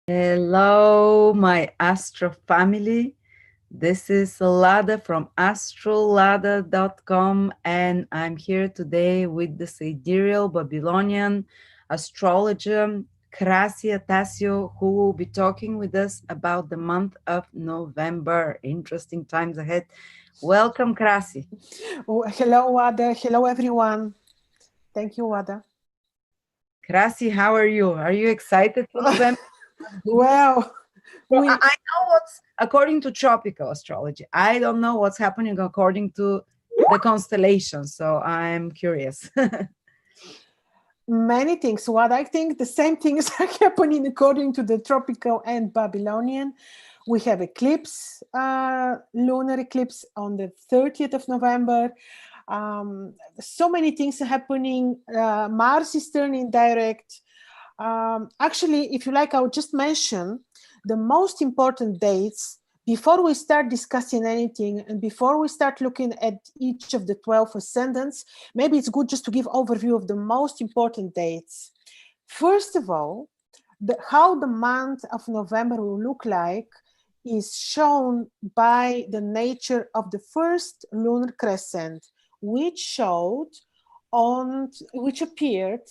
Hello, my Astro family. This is Lada from astrolada.com, and I'm here today with the sidereal Babylonian astrologer Krasi, who will be talking with us about the month of November. Interesting times ahead. Welcome, Krasi. Oh, hello, Wada. Hello, everyone. Thank you, Wada. Krasi, how are you? Are you excited for November? Well, So I we know what's according to tropical astrology. I don't know what's happening according to the constellations. So I'm curious. many things. What I think the same things are happening according to the tropical and Babylonian. We have eclipse, lunar eclipse on the 30th of November. So many things are happening. Mars is turning direct. Actually, if you like, I would just mention the most important dates before we start discussing anything and before we start looking at each of the 12 ascendants. Maybe it's good just to give overview of the most important dates. First of all, how the month of November will look like is shown by the nature of the first lunar crescent, which appeared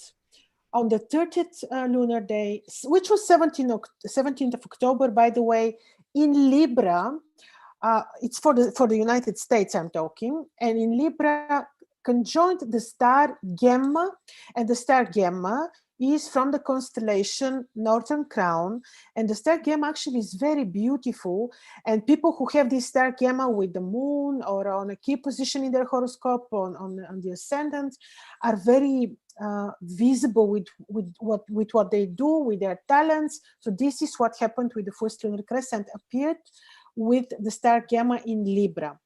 on the 30th lunar day, which was 17th of October, by the way, in Libra. It's for the United States I'm talking, and in Libra conjoined the star Gemma, and the star Gemma is from the constellation Northern Crown, and the star Gemma actually is very beautiful, and people who have this star Gemma with the moon or on a key position in their horoscope on the ascendant are very visible with what they do, with their talents. So this is what happened with the first lunar crescent, appeared with the star Gamma in Libra.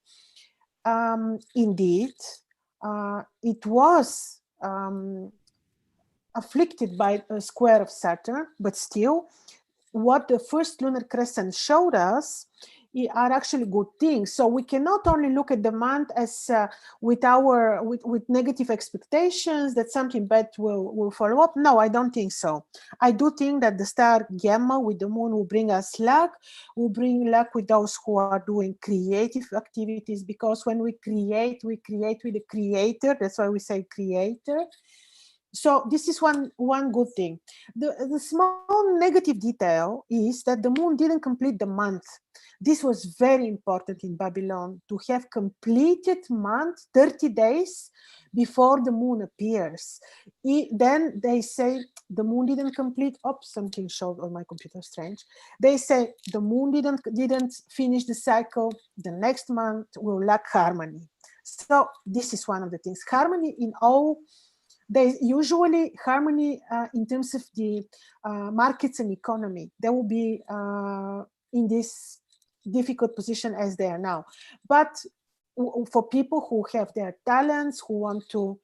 Indeed, it was afflicted by a square of Saturn, but still, what the first lunar crescent showed us are actually good things. So we cannot only look at the month as with negative expectations that something bad will follow up. No, I don't think so. I do think that the star Gamma with the moon will bring us luck, will bring luck with those who are doing creative activities, because when we create with the creator. That's why we say creator. So this is one good thing. The small negative detail is that the moon didn't complete the month. This was very important in Babylon, to have completed month 30 days before the moon appears. Then they say the moon didn't complete. Something showed on my computer, strange. They say the moon didn't finish the cycle. The next month will lack harmony. So this is one of the things. Harmony in all. They usually harmony in terms of the markets and economy. They will be in this difficult position as they are now. But for people who have their talents, who want to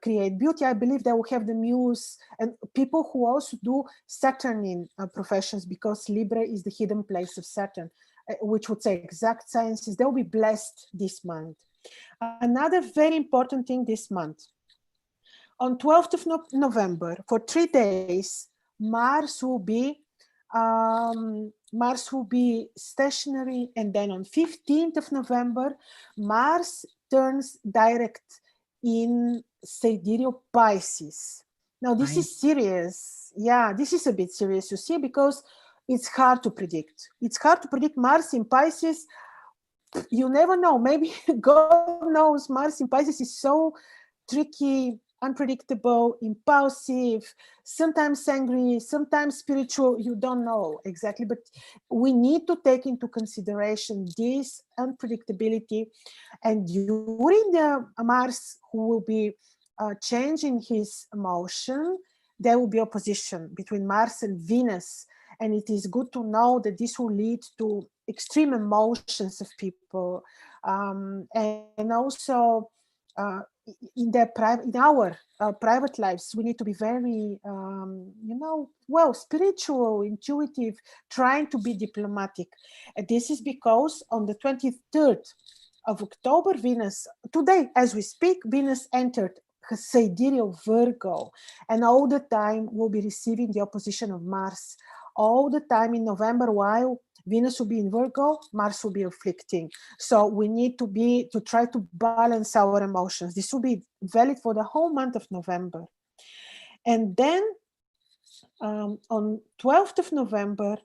create beauty, I believe they will have the muse, and people who also do Saturnian professions, because Libra is the hidden place of Saturn, which would say exact sciences. They will be blessed this month. Another very important thing this month. On 12th of November, for 3 days, Mars will be stationary, and then on 15th of November, Mars turns direct in sidereal Pisces. Now, this is serious. Yeah, this is a bit serious, you see, because it's hard to predict. It's hard to predict Mars in Pisces. You never know. Maybe God knows Mars in Pisces is so tricky, unpredictable, impulsive, sometimes angry, sometimes spiritual. You don't know exactly, but we need to take into consideration this unpredictability. And during the Mars, who will be changing his motion, there will be opposition between Mars and Venus. And it is good to know that this will lead to extreme emotions of people, and also in our private lives, we need to be very, spiritual, intuitive, trying to be diplomatic. And this is because on the 23rd of October, Venus, today as we speak, Venus entered sidereal Virgo, and all the time we'll be receiving the opposition of Mars all the time in November, while Venus will be in Virgo, Mars will be afflicting. So we need to try to balance our emotions. This will be valid for the whole month of November. And then on 12th of November,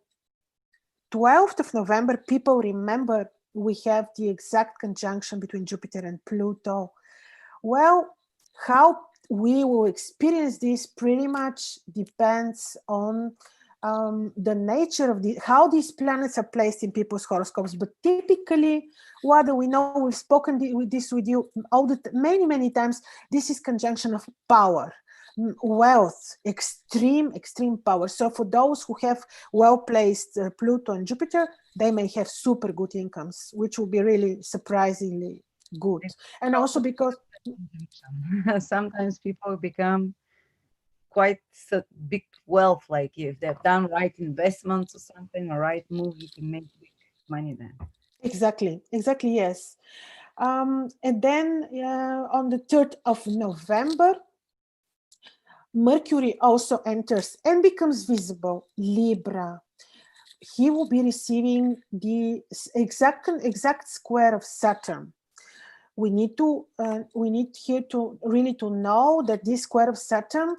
12th of November, people remember we have the exact conjunction between Jupiter and Pluto. Well, how we will experience this pretty much depends on the nature of how these planets are placed in people's horoscopes. But typically, what do we know? We've spoken with this with you many times. This is conjunction of power, wealth, extreme power. So for those who have well-placed Pluto and Jupiter, they may have super good incomes, which will be really surprisingly good. And also because sometimes people become quite big wealth, like if they've done right investments or something, or right move, you can make big money then. Exactly, yes. And then on the 3rd of November, Mercury also enters and becomes visible, Libra. He will be receiving the exact square of Saturn. We need here to really to know that this square of Saturn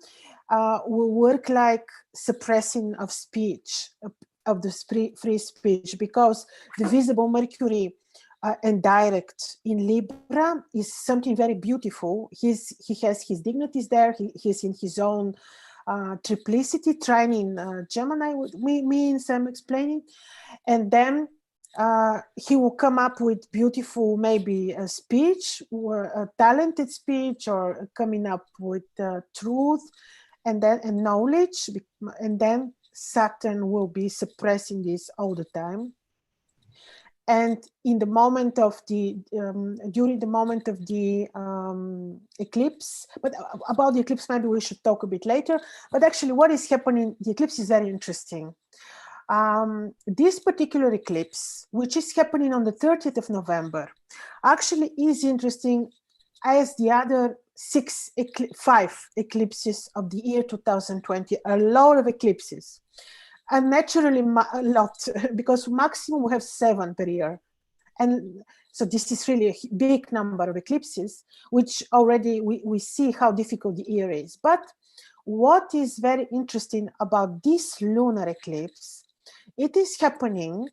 will work like suppressing of speech, of the free speech, because the visible Mercury and direct in Libra is something very beautiful. He has his dignities there. He's in his own triplicity, trine in Gemini, means I'm explaining. And then he will come up with beautiful, maybe a speech, or a talented speech, or coming up with truth, and then knowledge. And then Saturn will be suppressing this all the time. And in the moment of the during the moment of the eclipse, but about the eclipse maybe we should talk a bit later. But actually, what is happening? The eclipse is very interesting. This particular eclipse, which is happening on the 30th of November, actually is interesting as the other 5 eclipses of the year 2020. A lot of eclipses. And naturally a lot, because maximum we have 7 per year. And so this is really a big number of eclipses, which already we see how difficult the year is. But what is very interesting about this lunar eclipse, it is happening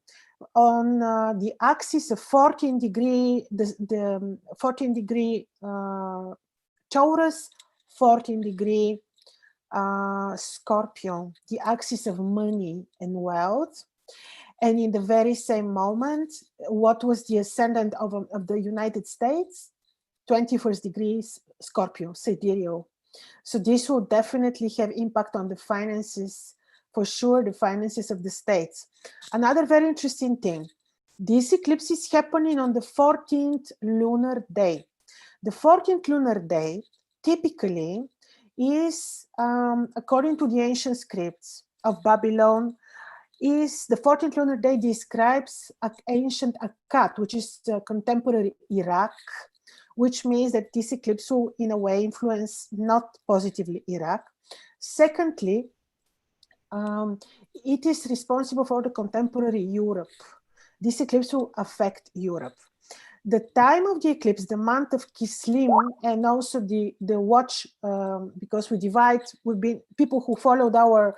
on the axis of 14 degree, the 14 degree Taurus, 14 degree Scorpio, the axis of money and wealth. And in the very same moment, what was the ascendant of the United States? 21st degrees Scorpio, sidereal. So this will definitely have impact on the finances, for sure, the finances of the states. Another very interesting thing, this eclipse is happening on the 14th lunar day. The 14th lunar day typically is, according to the ancient scripts of Babylon, is the 14th lunar day describes ancient Akkad, which is contemporary Iraq, which means that this eclipse will in a way influence not positively Iraq. Secondly, it is responsible for the contemporary Europe. This eclipse will affect Europe. The time of the eclipse, the month of Kislev, and also the watch, because people who followed our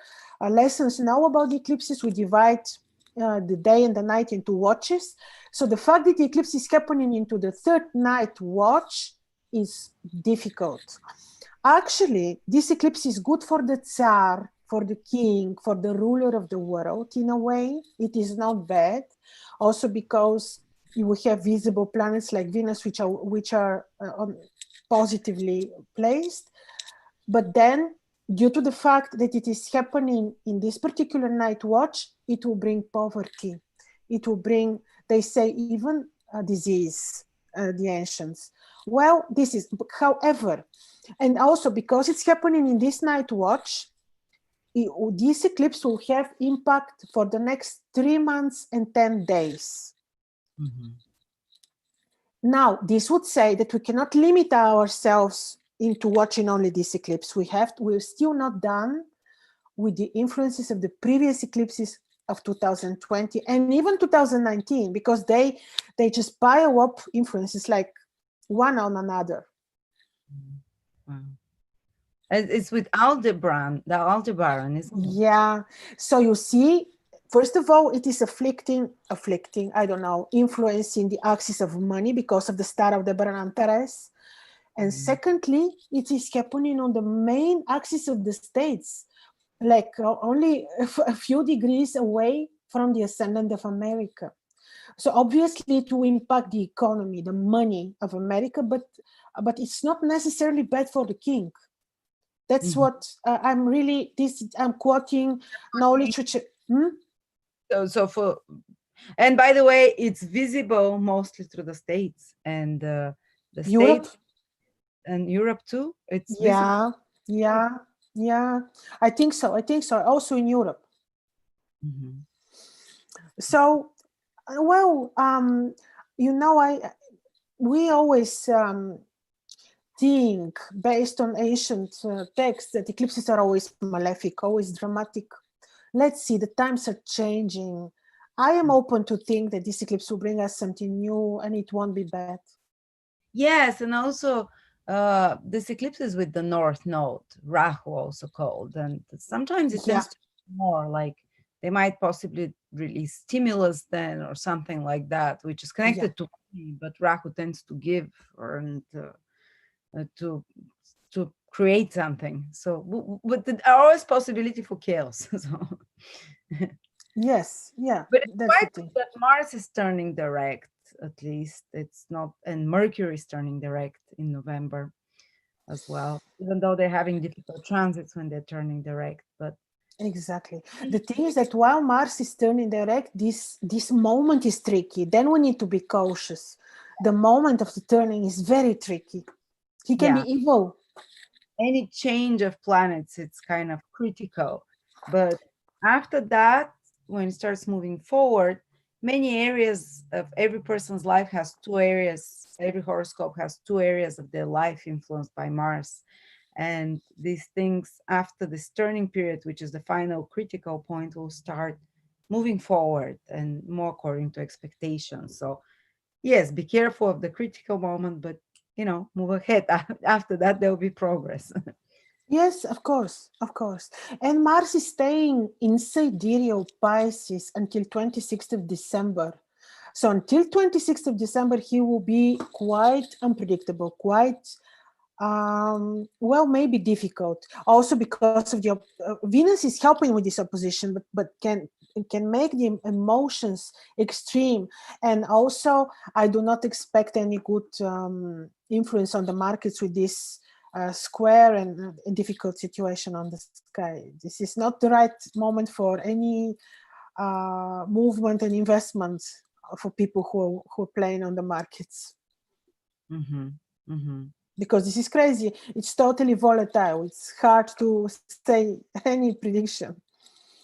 lessons know about the eclipses, we divide the day and the night into watches. So the fact that the eclipse is happening into the 3rd night watch is difficult. Actually, this eclipse is good for the Tsar, for the king, for the ruler of the world in a way. It is not bad. Also because you have visible planets like Venus, which are positively placed. But then, due to the fact that it is happening in this particular night watch, it will bring poverty. It will bring, they say, even disease, the ancients. Well, this is, however, and also because it's happening in this night watch, this eclipse will have impact for the next 3 months and 10 days. Mm-hmm. Now, this would say that we cannot limit ourselves into watching only this eclipse. We're still not done with the influences of the previous eclipses of 2020 and even 2019, because they just pile up influences like one on another. Wow. It's with Aldebaran, the Aldebaran, isn't it? Yeah. So you see, first of all, it is afflicting, I don't know, influencing the axis of money because of the star of the Baranantares. And secondly, it is happening on the main axis of the states, like only a few degrees away from the ascendant of America. So obviously it will impact the economy, the money of America, but it's not necessarily bad for the king. That's Mhm. what I'm quoting knowledge which So for, and by the way, it's visible mostly through the States, and the Europe. States and Europe too. It's visible. Yeah, yeah, yeah. I think so. Also in Europe. Mhm. So, well, you know, we always think based on ancient texts that eclipses are always malefic, always dramatic. Let's see, the times are changing. I am open to think that this eclipse will bring us something new and it won't be bad. Yes, and also this eclipse is with the North Node, Rahu also called, and sometimes it Yeah, tends to be more like they might possibly release stimulus then or something like that, which is yeah. connected to money, but Rahu tends to give or and to create something. So, but there are always possibility for chaos. So, Yes, yeah, but it's that's the quite thing. good that Mars is turning direct. At least it's not, and Mercury is turning direct in November as well. Even though they're having difficult transits when they're turning direct, but Exactly. The thing is that while Mars is turning direct, this moment is tricky. Then we need to be cautious. The moment of the turning is very tricky. He can be yeah, evil. any change of planets, it's kind of critical. But after that, when it starts moving forward, many areas of every person's life has two areas, every horoscope has two areas of their life influenced by Mars. And these things, after this turning period, which is the final critical point, will start moving forward and more according to expectations. So yes, be careful of the critical moment, but move ahead. After that, there will be progress. Yes, of course, of course. And Mars is staying in sidereal Pisces until 26th of December. So until 26th of December, he will be quite unpredictable, quite well, maybe difficult. Also because of the Venus is helping with this opposition, but can make the emotions extreme. And also, I do not expect any good influence on the markets with this square and difficult situation on the sky. This is not the right moment for any movement and investment for people who are playing on the markets. Mm-hmm. Mm-hmm. Because this is crazy. It's totally volatile. It's hard to say any prediction.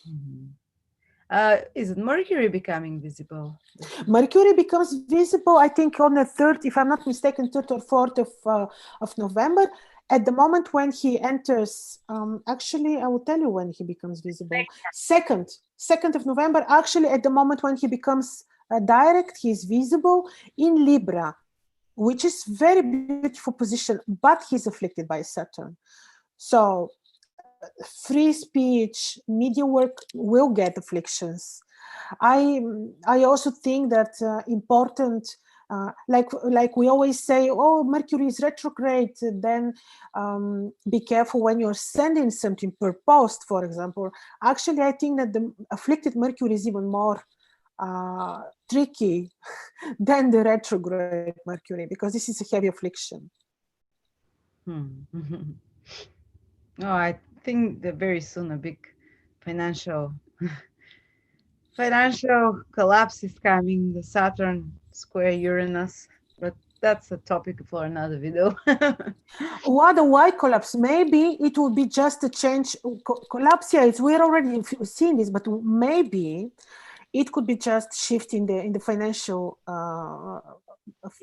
Mm-hmm. Is it Mercury becoming visible? Mercury becomes visible, I think, on the 3rd, if I'm not mistaken, 3rd or 4th of November. At the moment when he enters, actually, I will tell you when he becomes visible. 2nd of November, actually, at the moment when he becomes direct, he is visible in Libra, which is very beautiful position, but he's afflicted by Saturn. So free speech, media work will get afflictions. I also think that important, like we always say, oh, Mercury is retrograde. Then be careful when you're sending something per post, for example. Actually, I think that the afflicted Mercury is even more tricky than the retrograde Mercury, because this is a heavy affliction. Hmm. Oh, I think that very soon a big financial financial collapse is coming. The Saturn square Uranus, but that's a topic for another video. What the why collapse? Maybe it will be just a change. Collapse, yeah, we're already seeing this, but maybe it could be just shift in the financial.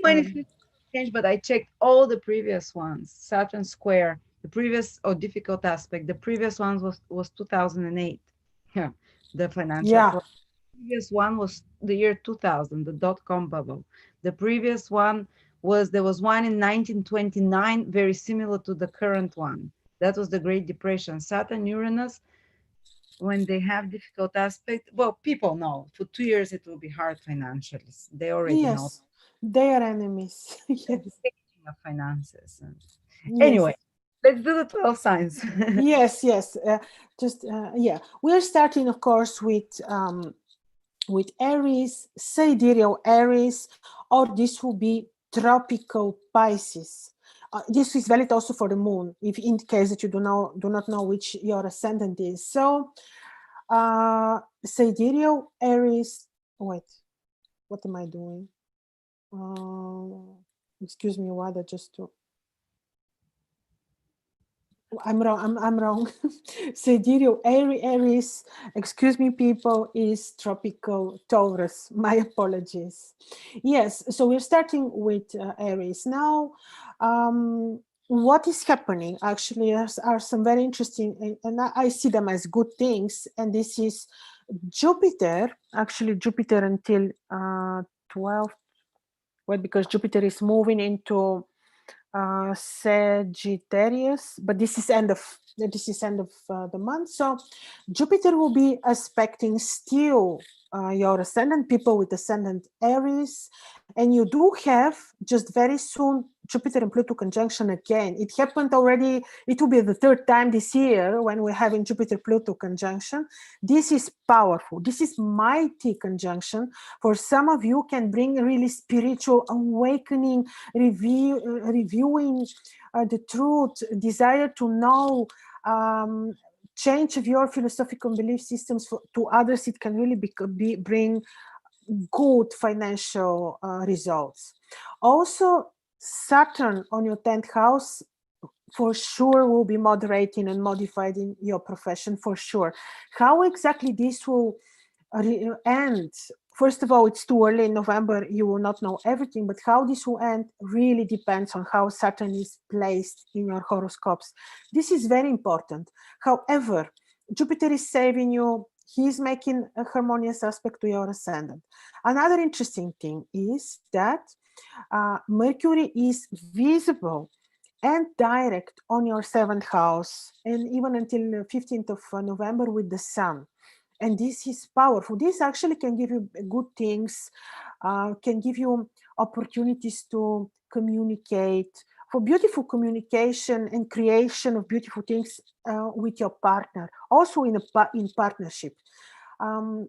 Many things change, but I checked all the previous ones. Saturn square The previous, or difficult aspect, the previous one was 2008. Yeah, the financial Yeah. crisis. Previous one was the year 2000, the dot-com bubble. The previous one was, there was one in 1929, very similar to the current one. That was the Great Depression. Saturn, Uranus, when they have difficult aspect, well, people know for 2 years it will be hard financially. They already know Yes. They are enemies. the Yes. staging of finances. Anyway, Yes. let's do the 12 signs. Yes. Yes. Just yeah. We're starting, of course, with Aries, sidereal Aries, or this will be tropical Pisces. This is valid also for the moon, if in case that you do not know which your ascendant is. So, sidereal Aries. Wait, what am I doing? Excuse me, what I just to. I'm wrong. I'm wrong. Sidereal Aries, excuse me, people, is tropical Taurus. My apologies. Yes, so we're starting with Aries now. What is happening actually are some very interesting, and I see them as good things. And this is Jupiter, actually Jupiter until 12. Well, because Jupiter is moving into Sagittarius, but this is end of the month. So Jupiter will be aspecting still your ascendant, people with ascendant Aries, and you do have just very soon Jupiter and Pluto conjunction again. It happened already. It will be the third time this year when we're having Jupiter Pluto conjunction. This is powerful. This is mighty conjunction. For some of you, can bring a really spiritual awakening, reviewing the truth, desire to know, change of your philosophical belief systems. To others, it can really bring good financial results. Also, Saturn on your 10th house for sure will be moderating and modified in your profession, for sure. How exactly this will end? First of all, it's too early in November, you will not know everything, but how this will end really depends on how Saturn is placed in your horoscopes. This is very important. However, Jupiter is saving you. He's making a harmonious aspect to your ascendant. Another interesting thing is that Mercury is visible and direct on your 7th house, and even until the 15th of November with the Sun. And this is powerful. This actually can give you good things, can give you opportunities to communicate, for beautiful communication and creation of beautiful things with your partner, also in partnership. Um,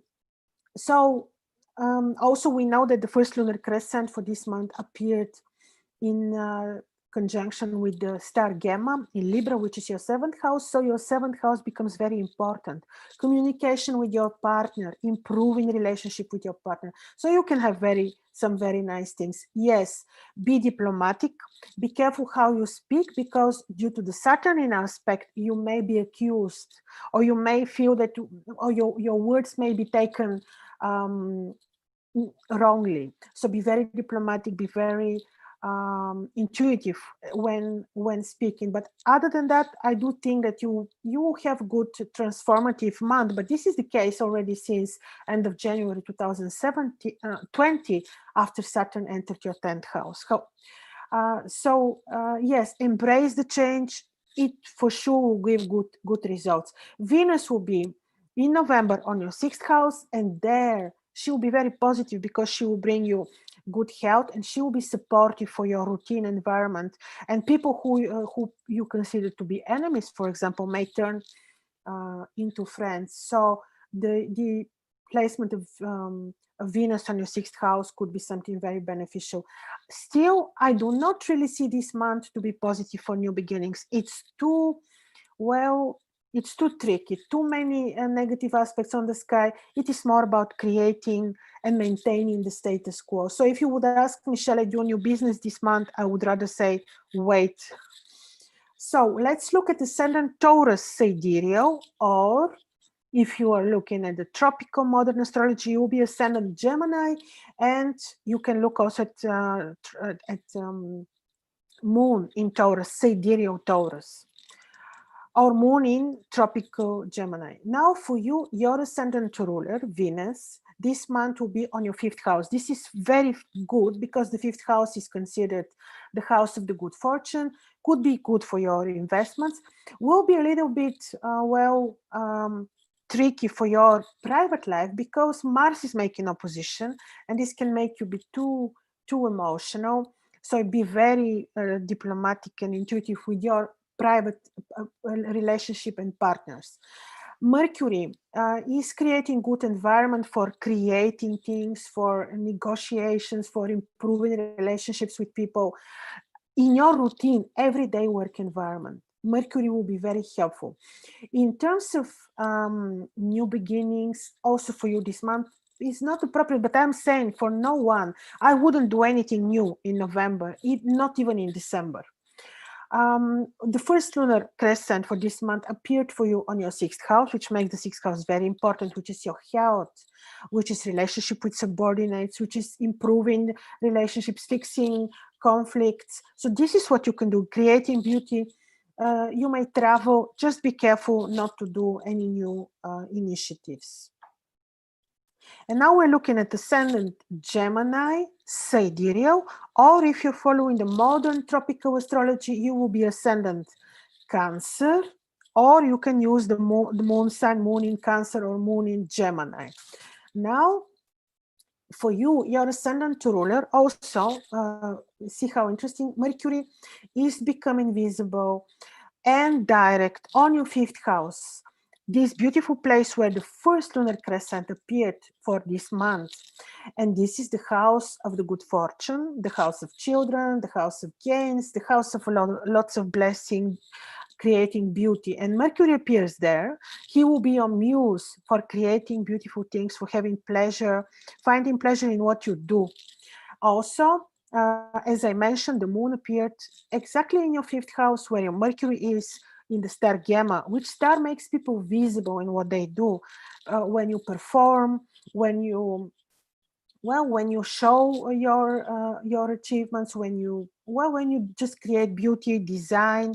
so also we know that the first lunar crescent for this month appeared in conjunction with the star Gamma in Libra, which is your 7th house. So your 7th house becomes very important. Communication with your partner, improving relationship with your partner. So you can have some very nice things. Yes, be diplomatic. Be careful how you speak, because due to the Saturn in aspect, you may be accused, or you may feel that, or your words may be taken wrongly. So be very diplomatic, be very intuitive when speaking. But other than that, I do think that you have good transformative month. But this is the case already since end of January 2020, after Saturn entered your 10th house. So yes, embrace the change. It for sure will give good results. Venus will be in November on your 6th house, and there she will be very positive, because she will bring you good health, and she will be supportive for your routine environment. And people who you consider to be enemies, for example, may turn into friends. So the placement of Venus on your 6th house could be something very beneficial. Still, I do not really see this month to be positive for new beginnings. It's too tricky, too many negative aspects on the sky. It is more about creating and maintaining the status quo. So if you would ask me, shall I do new business this month, I would rather say, wait. So let's look at ascendant Taurus sidereal, or if you are looking at the tropical modern astrology, you will be ascendant Gemini, and you can look also at moon in Taurus, sidereal Taurus. Our moon in tropical Gemini. Now for you, your ascendant ruler, Venus, this month will be on your fifth house. This is very good because the fifth house is considered the house of the good fortune, could be good for your investments, will be a little bit, tricky for your private life because Mars is making opposition and this can make you be too emotional. So be very diplomatic and intuitive with your private relationship and partners. Mercury is creating good environment for creating things, for negotiations, for improving relationships with people in your routine, everyday work environment. Mercury will be very helpful. In terms of new beginnings, also for you this month, it's not appropriate, but I'm saying for no one, I wouldn't do anything new in November, not even in December. The first lunar crescent for this month appeared for you on your sixth house, which makes the sixth house very important, which is your health, which is relationship with subordinates, which is improving relationships, fixing conflicts. So this is what you can do, creating beauty. You may travel, just be careful not to do any new initiatives. And now we're looking at ascendant Gemini, sidereal, or if you're following the modern tropical astrology, you will be ascendant Cancer, or you can use the moon sign, moon in Cancer or moon in Gemini. Now, for you, your ascendant ruler also, see how interesting, Mercury is becoming visible and direct on your fifth house, this beautiful place where the first lunar crescent appeared for this month. And this is the house of the good fortune, the house of children, the house of gains, the house of lots of blessing, creating beauty. And Mercury appears there. He will be your muse for creating beautiful things, for having pleasure, finding pleasure in what you do. Also, as I mentioned, the moon appeared exactly in your fifth house where your Mercury is in the star Gamma, which star makes people visible in what they do. When you perform, when you show your achievements, when you just create beauty, design.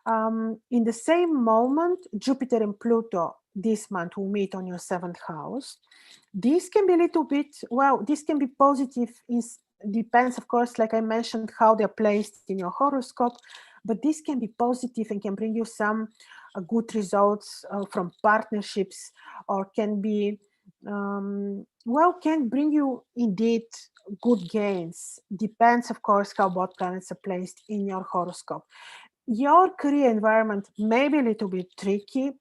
In the same moment, Jupiter and Pluto this month will meet on your seventh house. This can be a little bit, this can be positive. Depends, of course, like I mentioned, how they're placed in your horoscope, but this can be positive and can bring you some good results from partnerships, or can be, can bring you indeed good gains. Depends, of course, how both planets are placed in your horoscope. Your career environment may be a little bit tricky.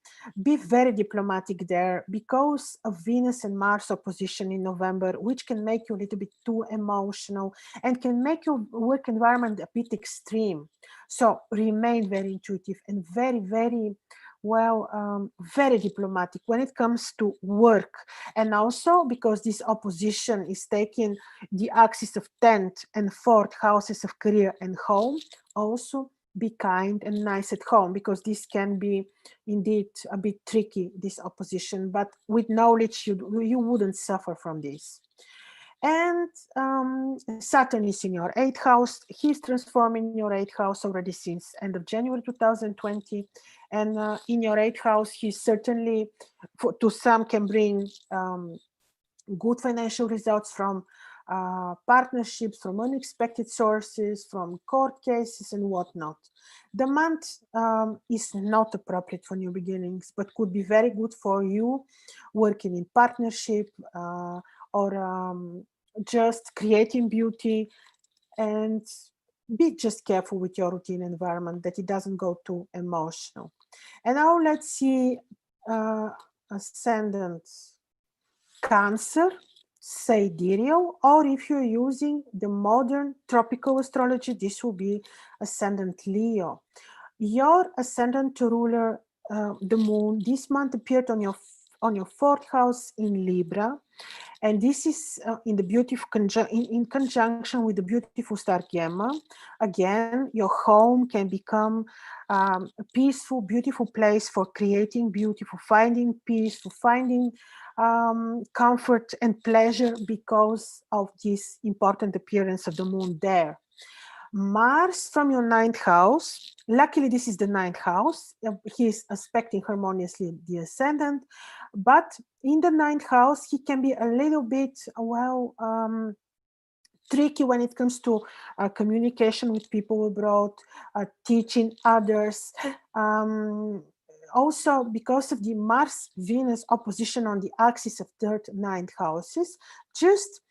Be very diplomatic there because of Venus and Mars opposition in November, which can make you a little bit too emotional and can make your work environment a bit extreme. So remain very intuitive and very, very very diplomatic when it comes to work. And also because this opposition is taking the axis of 10th and 4th houses of career and home, also be kind and nice at home, because this can be indeed a bit tricky, this opposition, but with knowledge you wouldn't suffer from this. And Saturn is in your 8th house. He's transforming your 8th house already since end of January 2020. And in your 8th house, he certainly, to some, can bring good financial results from partnerships, from unexpected sources, from court cases and whatnot. The month is not appropriate for new beginnings, but could be very good for you working in partnership or just creating beauty. And be just careful with your routine environment that it doesn't go too emotional. And now let's see ascendant Cancer, sidereal, or if you're using the modern tropical astrology, this will be ascendant Leo. Your ascendant ruler, the moon, this month appeared on your 4th house in Libra, and this is in the beautiful in conjunction with the beautiful star Gamma. Again, your home can become a peaceful, beautiful place for creating beauty, for finding peace, for finding comfort and pleasure because of this important appearance of the moon there. Mars from your ninth house. Luckily, this is the ninth house. He is aspecting harmoniously the ascendant, but in the ninth house, he can be a little bit, well, tricky when it comes to communication with people abroad, teaching others. Also, because of the Mars-Venus opposition on the axis of third, ninth houses, just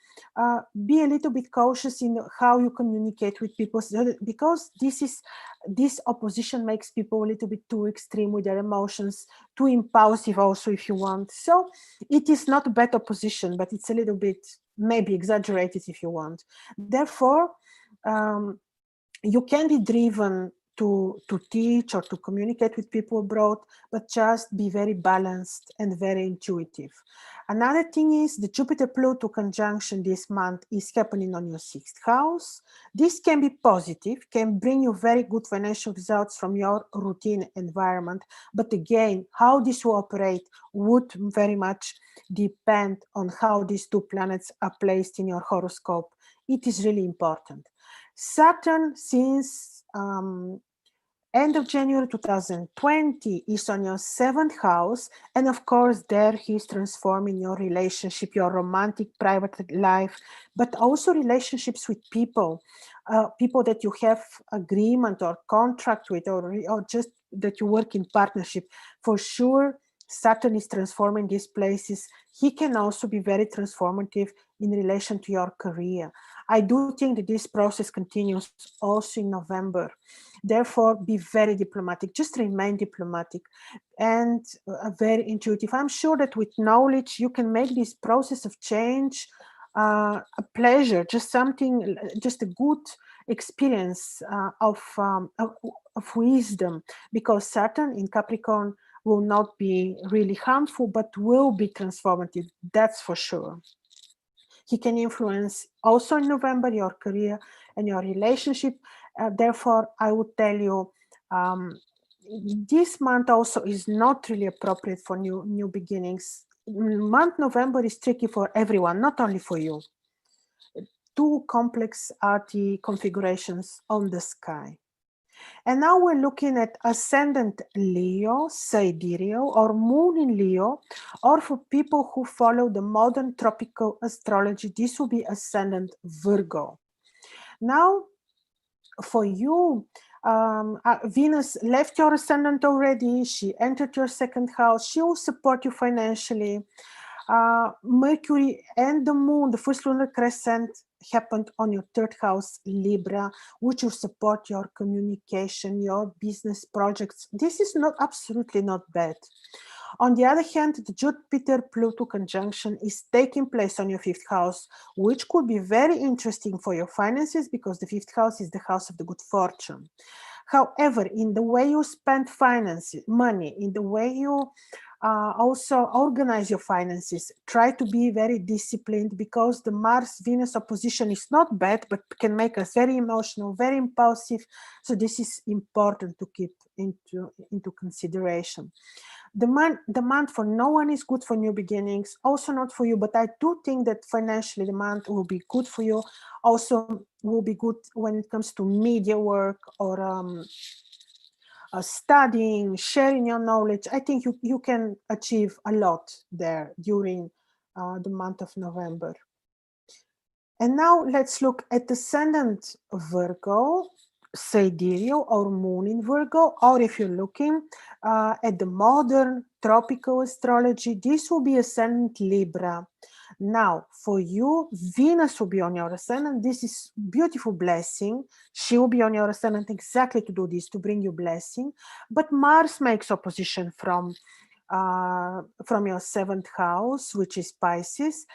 be a little bit cautious in how you communicate with people, because this opposition makes people a little bit too extreme with their emotions, too impulsive also, if you want. So it is not a bad opposition, but it's a little bit maybe exaggerated if you want. Therefore, you can be driven to teach or to communicate with people abroad, but just be very balanced and very intuitive. Another thing is the Jupiter-Pluto conjunction this month is happening on your sixth house. This can be positive, can bring you very good financial results from your routine environment. But again, how this will operate would very much depend on how these two planets are placed in your horoscope. It is really important. Saturn, since end of January 2020, is on your seventh house. And of course, there he's transforming your relationship, your romantic private life, but also relationships with people, people that you have agreement or contract with, or just that you work in partnership. For sure, Saturn is transforming these places. He can also be very transformative in relation to your career. I do think that this process continues also in November. Therefore, be very diplomatic. Just remain diplomatic and very intuitive. I'm sure that with knowledge, you can make this process of change a pleasure, just something, just a good experience of wisdom, because Saturn in Capricorn will not be really harmful, but will be transformative. That's for sure. He can influence also in November your career and your relationship. Therefore, I would tell you this month also is not really appropriate for new beginnings. Month November is tricky for everyone, not only for you. Two complex RT configurations on the sky. And now we're looking at ascendant Leo, sidereal, or moon in Leo, or for people who follow the modern tropical astrology, this will be ascendant Virgo. Now, for you, Venus left your ascendant already. She entered your second house. She will support you financially. Mercury and the moon, the first lunar crescent, happened on your third house, Libra, which will support your communication, your business projects. This is not absolutely not bad. On the other hand, the Jupiter-Pluto conjunction is taking place on your fifth house, which could be very interesting for your finances because the fifth house is the house of the good fortune. However, in the way you spend finances, money, in the way you also organize your finances, try to be very disciplined, because the Mars-Venus opposition is not bad, but can make us very emotional, very impulsive. So this is important to keep into consideration. The month for no one is good for new beginnings, also not for you, but I do think that financially the month will be good for you. Also will be good when it comes to media work or studying, sharing your knowledge. I think you can achieve a lot there during the month of November. And now let's look at ascendant Virgo, sidereal or moon in Virgo, or if you're looking at the modern tropical astrology, this will be ascendant Libra. Now, for you, Venus will be on your ascendant. This is beautiful blessing. She will be on your ascendant exactly to do this, to bring you blessing. But Mars makes opposition from your seventh house, which is Pisces.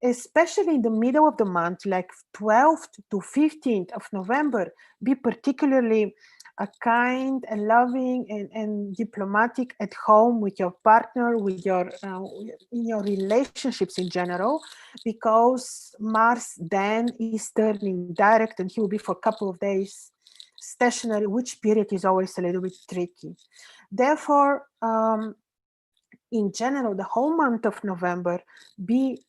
Especially in the middle of the month, like 12th to 15th of November, be particularly kind and loving and diplomatic at home with your partner, with your in your relationships in general, because Mars then is turning direct and he will be for a couple of days stationary, which period is always a little bit tricky. Therefore, in general, the whole month of November, be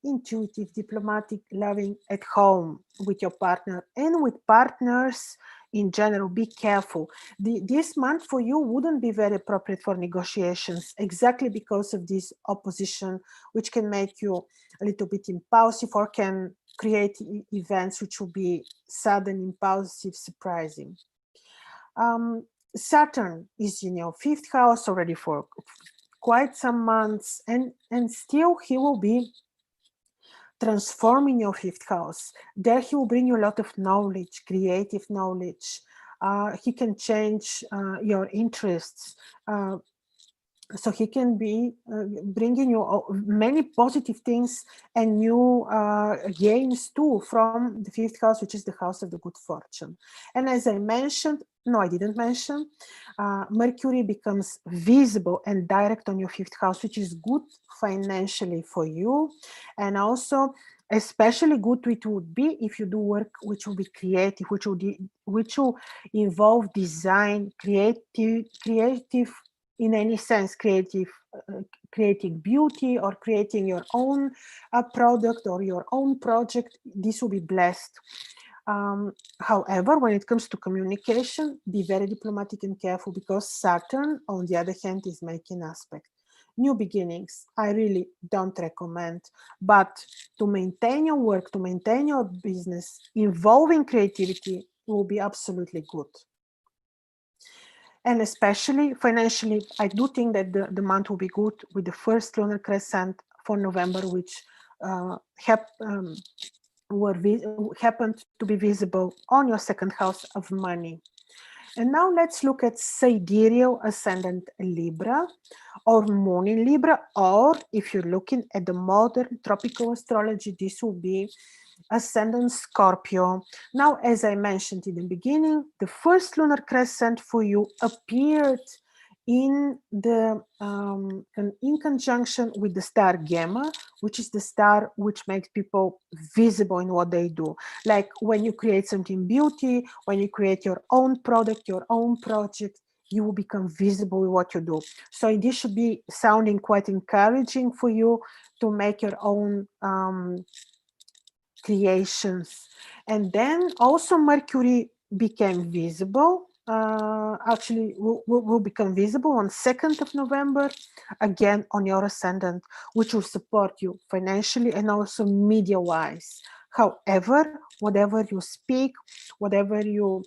intuitive, diplomatic, loving at home with your partner and with partners in general. Be careful. This month for you wouldn't be very appropriate for negotiations, exactly because of this opposition, which can make you a little bit impulsive or can create events which will be sudden, impulsive, surprising. Um, Saturn is in your fifth house already for quite some months, and still he will be transforming your fifth house. There he will bring you a lot of knowledge, creative knowledge. He can change your interests. So he can be bringing you many positive things and new gains too from the fifth house, which is the house of the good fortune. And as I mentioned, no, I didn't mention, Mercury becomes visible and direct on your fifth house, which is good financially for you. And also, especially good it would be if you do work which will be creative, which will involve design, creative in any sense, creating beauty or creating your own product or your own project. This will be blessed. However, when it comes to communication, be very diplomatic and careful, because Saturn, on the other hand, is making aspect. New beginnings, I really don't recommend, but to maintain your work, to maintain your business involving creativity will be absolutely good. And especially financially, I do think that the month will be good with the first lunar crescent for November, which happened to be visible on your second house of money. And now let's look at sidereal ascendant Libra or moon in Libra, or if you're looking at the modern tropical astrology, this will be ascendant Scorpio. Now, as I mentioned in the beginning, the first lunar crescent for you appeared in conjunction with the star Gamma, which is the star which makes people visible in what they do. Like when you create something beauty, when you create your own product, your own project, you will become visible in what you do. So this should be sounding quite encouraging for you to make your own creations. And then also Mercury became visible, actually will become visible on 2nd of November, again on your ascendant, which will support you financially and also media wise. However, whatever you speak, whatever you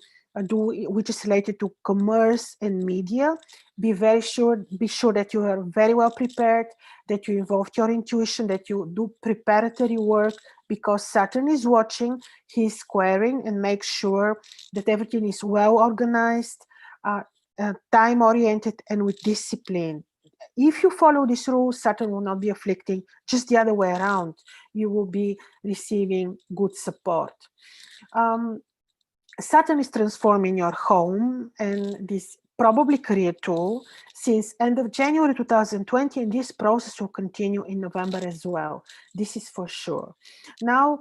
do which is related to commerce and media, be sure that you are very well prepared, that you involved your intuition, that you do preparatory work, because Saturn is watching, he's squaring and make sure that everything is well organized, time oriented, and with discipline. If you follow this rule, Saturn will not be afflicting, just the other way around. You will be receiving good support. Saturn is transforming your home and this probably career too since end of January 2020, and this process will continue in November as well. This is for sure. Now,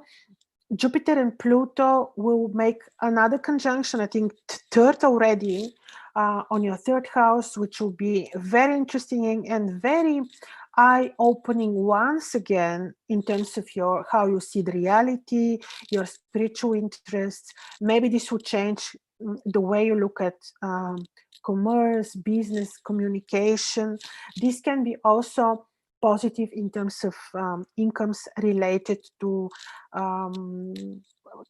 Jupiter and Pluto will make another conjunction, I think third already, on your third house, which will be very interesting and very eye-opening once again in terms of how you see the reality, your spiritual interests. Maybe this will change the way you look at commerce, business, communication. This can be also positive in terms of incomes related to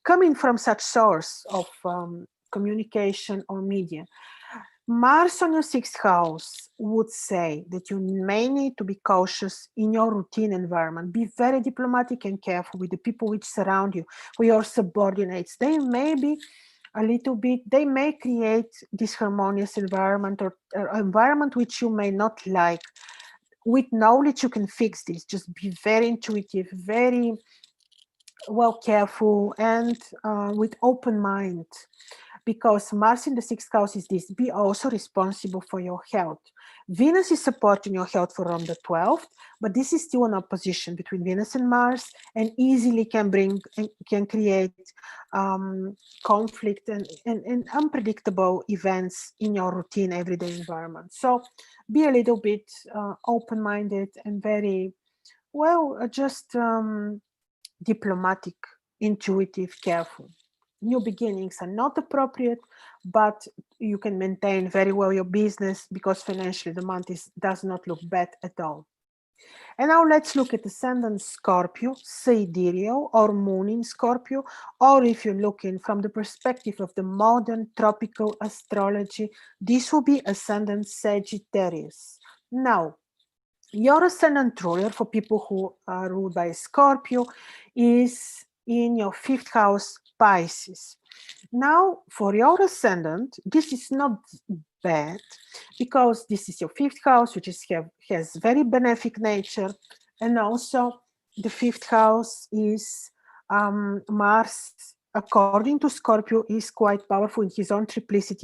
coming from such source of communication or media. Mars on your sixth house would say that you may need to be cautious in your routine environment. Be very diplomatic and careful with the people which surround you, with your subordinates. They may be they may create disharmonious environment or environment which you may not like. With knowledge, you can fix this. Just be very intuitive, very well careful, and with open mind. because Mars in the sixth house is this: be also responsible for your health. Venus is supporting your health for around the 12th, but this is still an opposition between Venus and Mars, and easily can create conflict and unpredictable events in your routine everyday environment. So be a little bit open-minded and very well, just diplomatic, intuitive, careful. New beginnings are not appropriate, but you can maintain very well your business because financially the month does not look bad at all. And now let's look at Ascendant Scorpio, sidereal, or Moon in Scorpio, or if you're looking from the perspective of the modern tropical astrology, this will be Ascendant Sagittarius. Now, your ascendant ruler, for people who are ruled by Scorpio, is in your fifth house, Pisces. Now, for your ascendant, this is not bad because this is your fifth house, which has very benefic nature, and also the fifth house is Mars. According to Scorpio, is quite powerful in his own triplicity,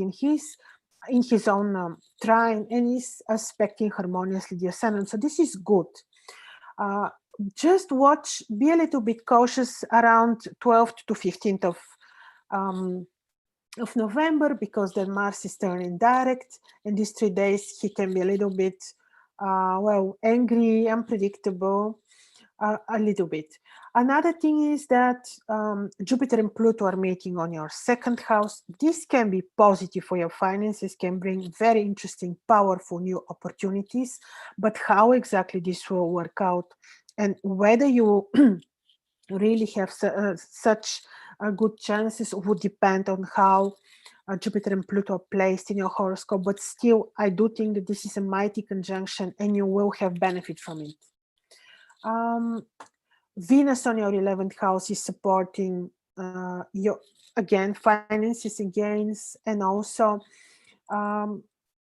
in his own trine, and is aspecting harmoniously the ascendant. So this is good. Just watch, be a little bit cautious around 12th to 15th of November, because then Mars is turning direct, and these 3 days he can be a little bit, angry, unpredictable, a little bit. Another thing is that Jupiter and Pluto are meeting on your second house. This can be positive for your finances, can bring very interesting, powerful new opportunities, but how exactly this will work out and whether you really have such good chances would depend on how Jupiter and Pluto are placed in your horoscope. But still, I do think that this is a mighty conjunction and you will have benefit from it. Venus on your 11th house is supporting your, again, finances and gains, and also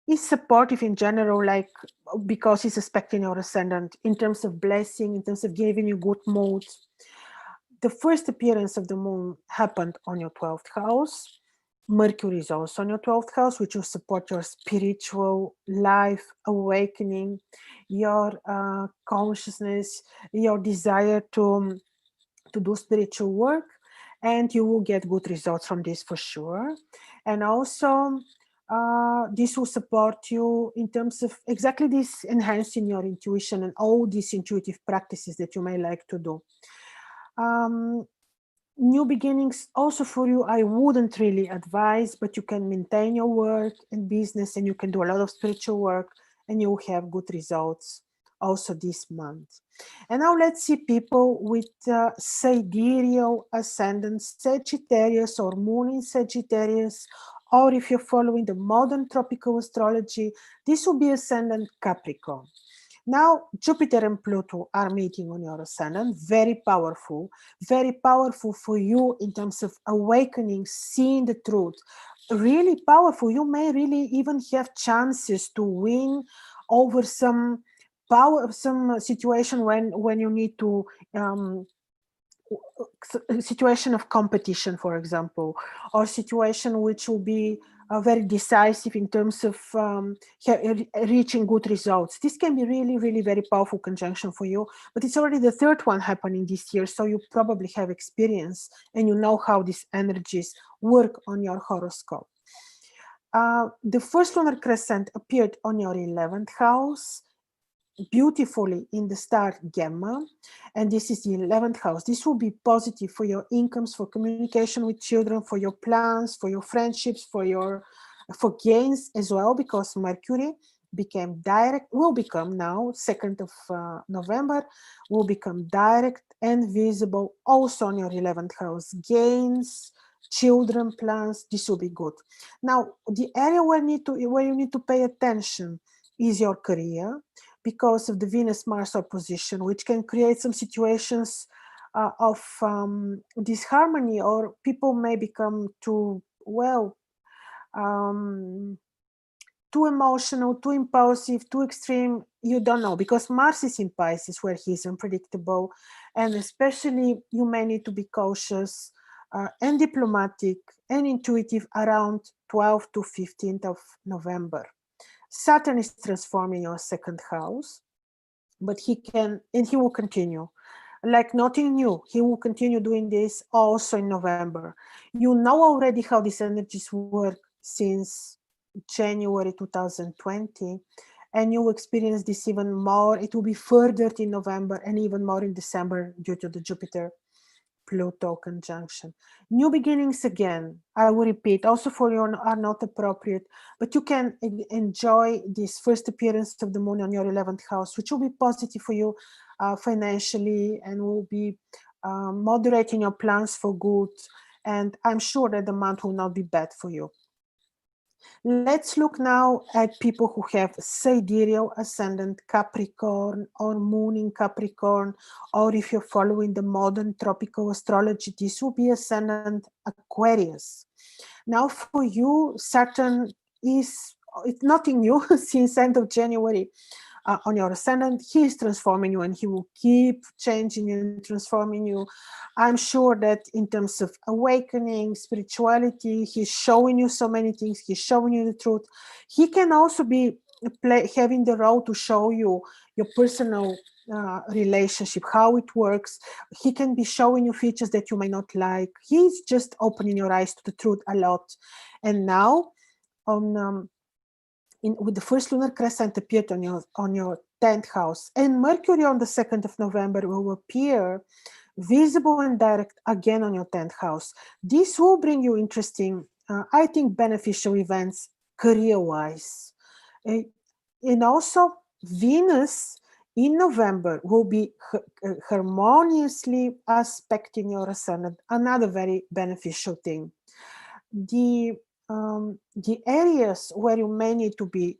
is supportive in general, like because it's aspecting your ascendant in terms of blessing, in terms of giving you good mood. The first appearance of the moon happened on your 12th house. Mercury is also on your 12th house, which will support your spiritual life, awakening, your consciousness, your desire to do spiritual work, and you will get good results from this for sure. And also, this will support you in terms of exactly this, enhancing your intuition and all these intuitive practices that you may like to do. New beginnings also for you, I wouldn't really advise, but you can maintain your work and business, and you can do a lot of spiritual work, and you'll have good results also this month. And now let's see people with sidereal ascendant Sagittarius or moon in Sagittarius, or if you're following the modern tropical astrology, this will be ascendant Capricorn. Now, Jupiter and Pluto are meeting on your ascendant, very powerful for you in terms of awakening, seeing the truth, really powerful. You may really even have chances to win over some situation when you need to, situation of competition, for example, or situation which will be very decisive in terms of reaching good results. This can be really, really very powerful conjunction for you, but it's already the third one happening this year, so you probably have experience and you know how these energies work on your horoscope. The first lunar crescent appeared on your 11th house, beautifully in the star Gamma, and this is the 11th house. This will be positive for your incomes, for communication with children, for your plans, for your friendships, for gains as well, because Mercury will become now 2nd of November, will become direct and visible also on your 11th house. Gains, children, plans, this will be good. Now, the area where you need to pay attention is your career, because of the Venus-Mars opposition, which can create some situations of disharmony, or people may become too emotional, too impulsive, too extreme. You don't know, because Mars is in Pisces, where he's unpredictable, and especially you may need to be cautious and diplomatic and intuitive around 12th to 15th of November. Saturn is transforming your second house, but he will continue. Like nothing new, he will continue doing this also in November. You know already how these energies work since January 2020, and you will experience this even more. It will be furthered in November and even more in December due to the Jupiter-Pluto conjunction. New beginnings again, I will repeat, also for you are not appropriate, but you can enjoy this first appearance of the moon on your 11th house, which will be positive for you financially and will be moderating your plans for good. And I'm sure that the month will not be bad for you. Let's look now at people who have sidereal ascendant Capricorn or moon in Capricorn, or if you're following the modern tropical astrology, this will be ascendant Aquarius. Now for you, Saturn it's nothing new since end of January. On your ascendant, he is transforming you and he will keep changing you and transforming you. I'm sure that in terms of awakening, spirituality, he's showing you so many things. He's showing you the truth. He can also be having the role to show you your personal relationship, how it works. He can be showing you features that you may not like. He's just opening your eyes to the truth a lot. And now on with the first lunar crescent appeared on your 10th house, and Mercury on the 2nd of November will appear visible and direct again on your 10th house. This will bring you interesting, I think, beneficial events career-wise. And also Venus in November will be harmoniously aspecting your ascendant, another very beneficial thing. The areas where you may need to be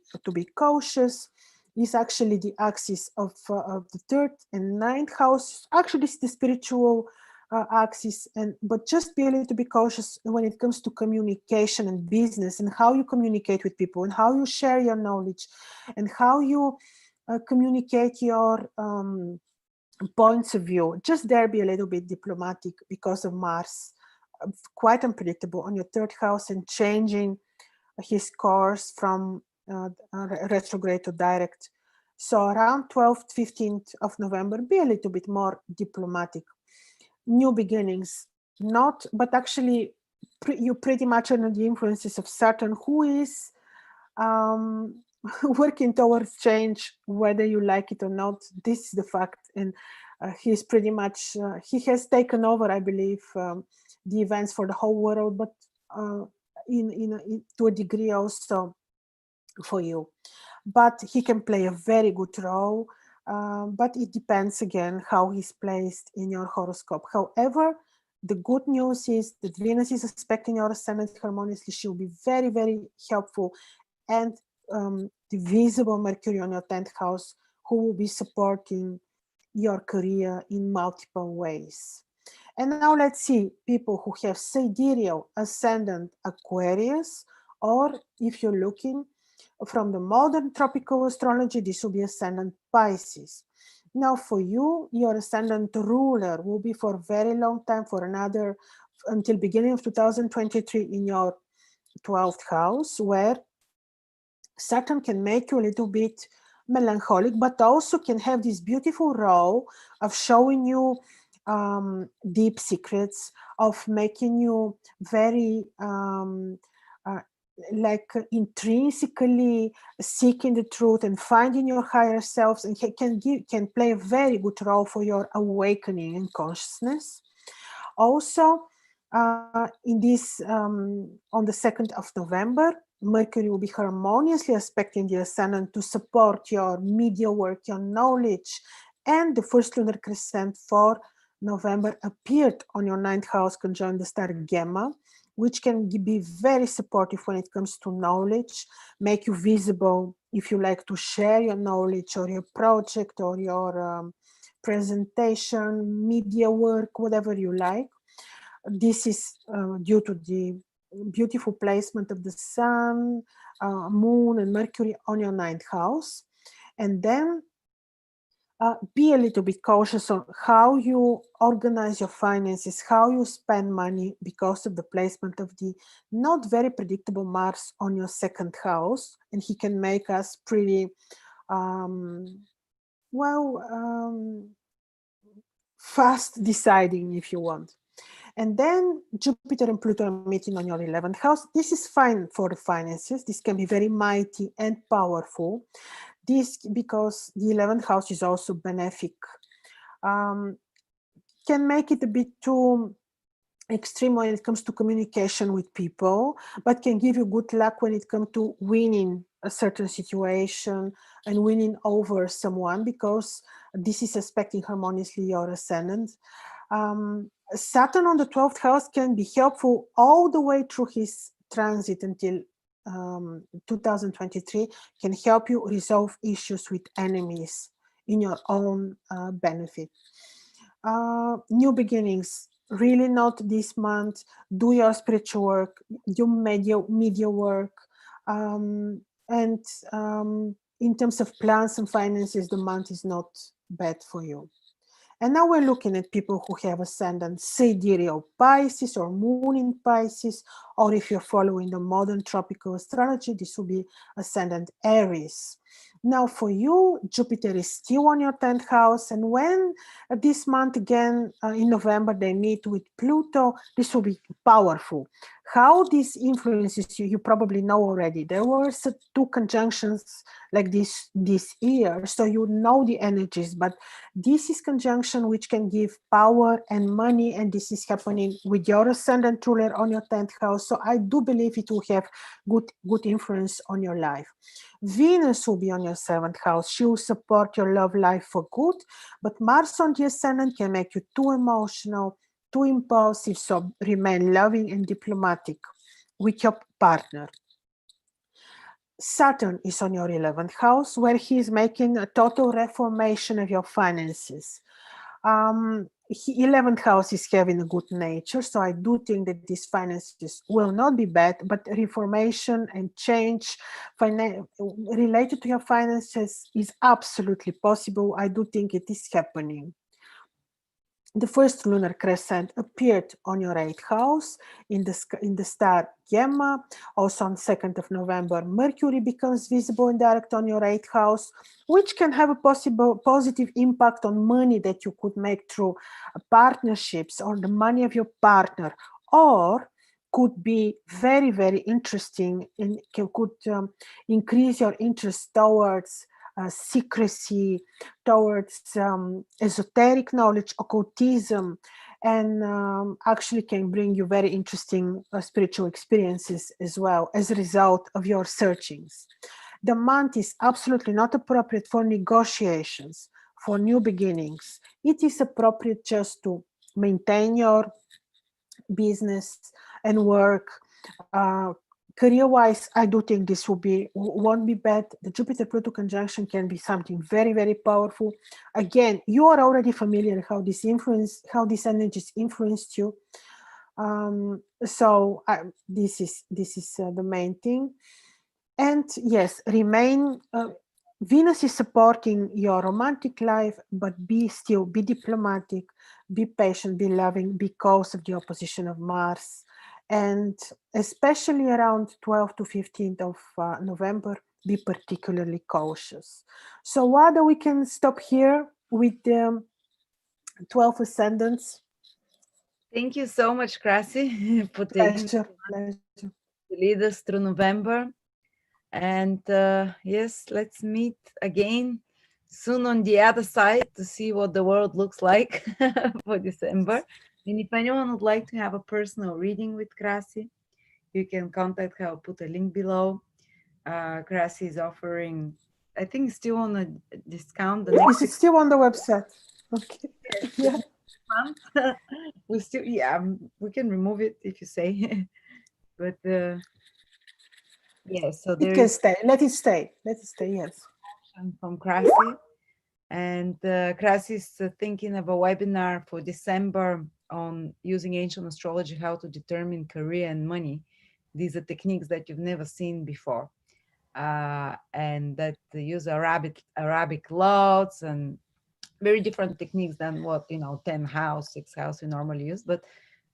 cautious is actually the axis of the 3rd and 9th house. Actually, it's the spiritual axis, but just be a little bit cautious when it comes to communication and business and how you communicate with people and how you share your knowledge and how you communicate your points of view. Just there, be a little bit diplomatic because of Mars, quite unpredictable on your 3rd house and changing his course from retrograde to direct. So around 12th, 15th of November, be a little bit more diplomatic. New beginnings, not, but actually you pretty much under the influences of Saturn, who is working towards change, whether you like it or not. This is the fact. And he's pretty much, he has taken over, I believe, the events for the whole world, but to a degree also for you. But he can play a very good role, but it depends again how he's placed in your horoscope. However, the good news is that Venus is aspecting your ascendant harmoniously. She will be very, very helpful. And the visible Mercury on your 10th house, who will be supporting your career in multiple ways. And now let's see people who have sidereal ascendant Aquarius, or if you're looking from the modern tropical astrology, this will be ascendant Pisces. Now for you, your ascendant ruler will be for a very long time, for another, until beginning of 2023 in your 12th house, where Saturn can make you a little bit melancholic, but also can have this beautiful role of showing you deep secrets, of making you very like intrinsically seeking the truth and finding your higher selves, and can play a very good role for your awakening and consciousness. Also, in this on the 2nd of November, Mercury will be harmoniously aspecting the ascendant to support your media work, your knowledge, and the first lunar crescent for November appeared on your 9th house conjunct the star Gamma, which can be very supportive when it comes to knowledge, make you visible if you like to share your knowledge or your project or your presentation, media work, whatever you like. This is due to the beautiful placement of the Sun, Moon, and Mercury on your 9th house. And then Be a little bit cautious on how you organize your finances, how you spend money because of the placement of the not very predictable Mars on your second house. And he can make us pretty, um, well, fast deciding if you want. And then Jupiter and Pluto are meeting on your 11th house. This is fine for the finances. This can be very mighty and powerful. This because the 11th house is also benefic. Um, can make it a bit too extreme when it comes to communication with people, but can give you good luck when it comes to winning a certain situation and winning over someone, because this is aspecting harmoniously your ascendant. Saturn on the 12th house can be helpful all the way through his transit until 2023, can help you resolve issues with enemies in your own benefit. New beginnings, really not this month. Do your spiritual work, do media work, and in terms of plans and finances, the month is not bad for you. And now we're looking at people who have ascendant sidereal Pisces or moon in Pisces, or if you're following the modern tropical astrology, this will be ascendant Aries. Now for you, Jupiter is still on your 10th house, and when this month again in November they meet with Pluto, this will be powerful. How this influences you, you probably know already. There were two conjunctions like this year, so you know the energies, but this is conjunction which can give power and money, and this is happening with your ascendant ruler on your 10th house. So I do believe it will have good influence on your life. Venus will be on your 7th house. She will support your love life for good, but Mars on the ascendant can make you too emotional, too impulsive, so remain loving and diplomatic with your partner. Saturn is on your 11th house, where he is making a total reformation of your finances. 11th house is having a good nature, so I do think that these finances will not be bad, but reformation and change related to your finances is absolutely possible. I do think it is happening. The first lunar crescent appeared on your 8th house in the star Gemma. Also on 2nd of November, Mercury becomes visible and direct on your 8th house, which can have a possible positive impact on money that you could make through partnerships or the money of your partner, or could be very, very interesting and could increase your interest towards secrecy, towards esoteric knowledge, occultism, and actually can bring you very interesting spiritual experiences as well as a result of your searchings. The month is absolutely not appropriate for negotiations, for new beginnings. It is appropriate just to maintain your business and work. Career-wise, I do think this won't be bad. The Jupiter-Pluto conjunction can be something very, very powerful. Again, you are already familiar how these energies influenced you. So this is the main thing. And yes, remain. Venus is supporting your romantic life, but be diplomatic, be patient, be loving because of the opposition of Mars. And especially around 12th to 15th of November, be particularly cautious. So Wada, we can stop here with the 12 ascendants. Thank you so much, Krasi, for taking Pleasure, pleasure. to lead us through November. And yes, let's meet again soon on the other side to see what the world looks like for December. And if anyone would like to have a personal reading with Krasi, you can contact her. I'll put a link below. Krasi is offering, I think, still on a discount. Is it still on the website? Okay. Yeah. Month. We still, yeah, we can remove it if you say. But yeah, so It there can is stay. Let it stay. Let it stay, yes. from Krasi. And Krasi is thinking of a webinar for December on using ancient astrology, how to determine career and money. These are techniques that you've never seen before, and that use Arabic laws and very different techniques than what, 10 house, 6 house we normally use. But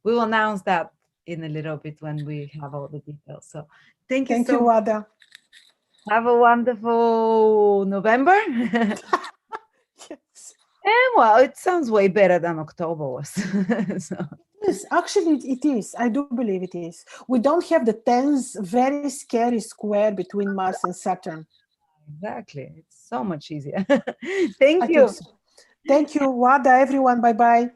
we will announce that in a little bit when we have all the details. So thank you Thank you, so much. Wada. Have a wonderful November. And Yes. well, it sounds way better than October was. So Yes, actually, it is. I do believe it is. We don't have the tense, very scary square between Mars and Saturn. exactly. It's so much easier. Thank I think you. so. Thank you, Wada, everyone. Bye bye.